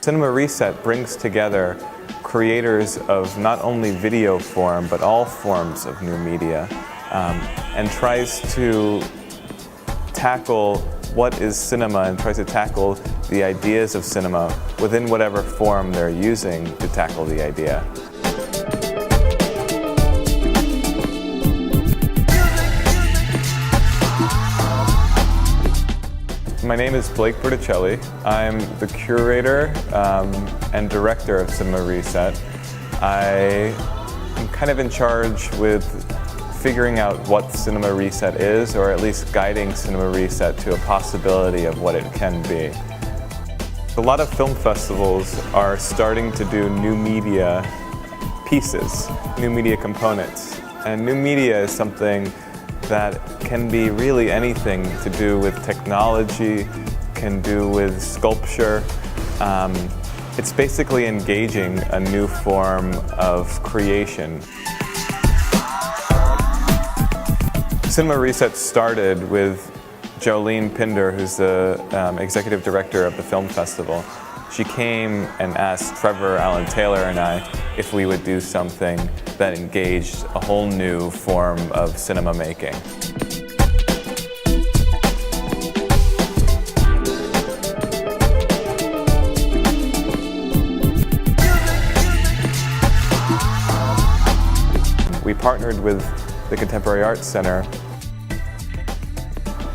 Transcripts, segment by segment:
Cinema Reset brings together creators of not only video form, but all forms of new media, and tries to tackle what is cinema and tries to tackle the ideas of cinema within whatever form they're using to tackle the idea. My name is Bertuccelli. I'm the curator and director of Cinema Reset. I am kind of in charge with figuring out what Cinema Reset is, or at least guiding Cinema Reset to a possibility of what it can be. A lot of film festivals are starting to do new media pieces, new media components. And new media is something that can be really anything to do with technology, can do with sculpture. It's basically engaging a new form of creation. Cinema Reset started with Jolene Pinder, who's the executive director of the film festival. She came and asked Trevor, Alan Taylor, and I if we would do something that engaged a whole new form of cinema making. We partnered with the Contemporary Arts Center.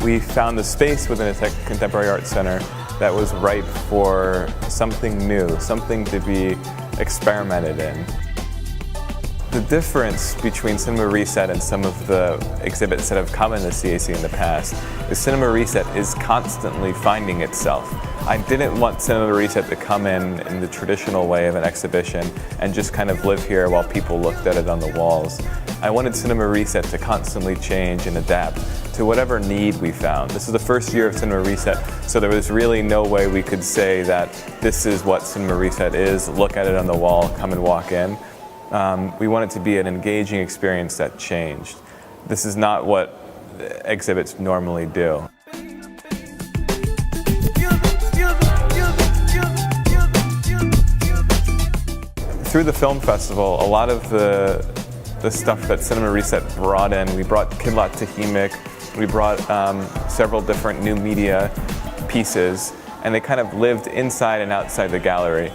We found a space within a Contemporary Arts Center that was ripe for something new, something to be experimented in. The difference between Cinema Reset and some of the exhibits that have come in the CAC in the past is Cinema Reset is constantly finding itself. I didn't want Cinema Reset to come in the traditional way of an exhibition and just kind of live here while people looked at it on the walls. I wanted Cinema Reset to constantly change and adapt to whatever need we found. This is the first year of Cinema Reset, so there was really no way we could say that this is what Cinema Reset is, look at it on the wall, come and walk in. We want it to be an engaging experience that changed. This is not what exhibits normally do. Through the film festival, a lot of the stuff that Cinema Reset brought in, we brought Kiarra Tahimik, we brought several different new media pieces, and they kind of lived inside and outside the gallery.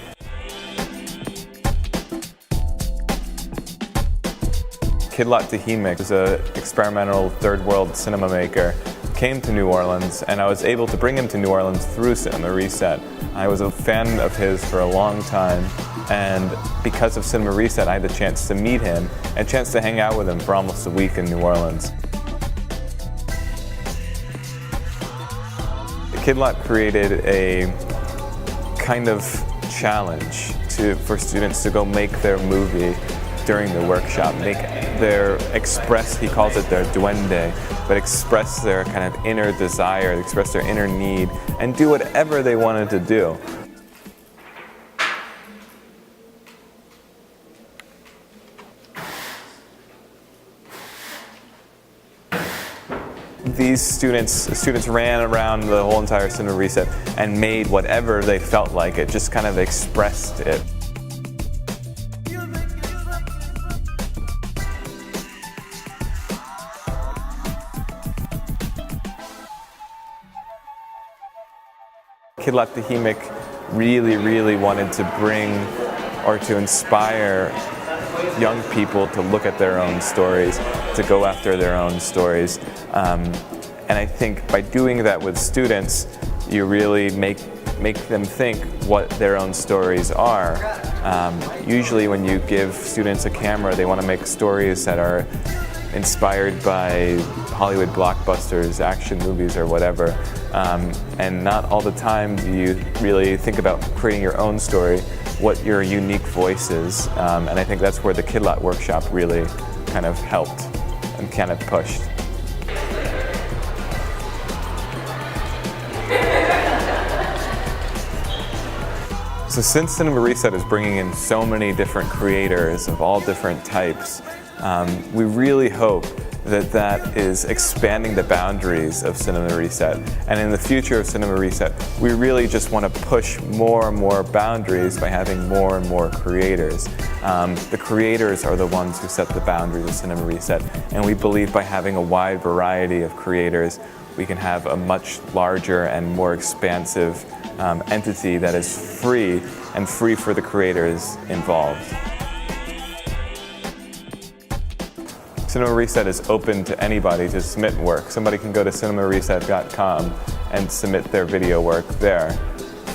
Kiarra Tahimik is an experimental third world cinema maker, came to New Orleans, and I was able to bring him to New Orleans through Cinema Reset. I was a fan of his for a long time, and because of Cinema Reset, I had the chance to meet him and a chance to hang out with him for almost a week in New Orleans. Kiarra created a kind of challenge for students to go make their movie during the workshop, express, he calls it their duende, but express their kind of inner desire, express their inner need, and do whatever they wanted to do. These students ran around the whole entire Cinema Reset and made whatever they felt like it, just kind of expressed it. Kiarra Tahimik really wanted to bring or to inspire young people to look at their own stories, to go after their own stories. And I think by doing that with students, you really make them think what their own stories are. Usually when you give students a camera, they want to make stories that are inspired by Hollywood blockbusters, action movies, or whatever. And not all the time do you really think about creating your own story, what your unique voice is. And I think that's where the Kiarra workshop really kind of helped and kind of pushed. So since Cinema Reset is bringing in so many different creators of all different types, we really hope that is expanding the boundaries of Cinema Reset. And in the future of Cinema Reset, we really just want to push more and more boundaries by having more and more creators. The creators are the ones who set the boundaries of Cinema Reset, and we believe by having a wide variety of creators, we can have a much larger and more expansive entity that is free and free for the creators involved. Cinema Reset is open to anybody to submit work. Somebody can go to cinemareset.com and submit their video work there.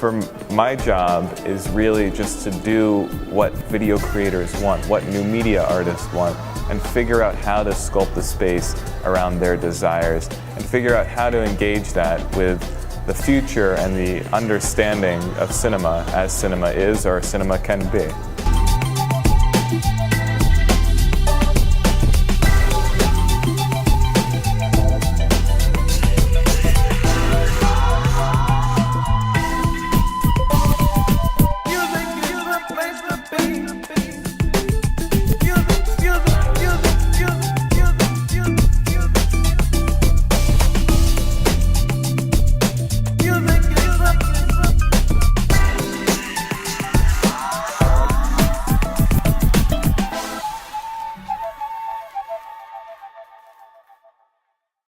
For my job is really just to do what video creators want, what new media artists want, and figure out how to sculpt the space around their desires, and figure out how to engage that with the future and the understanding of cinema as cinema is or cinema can be.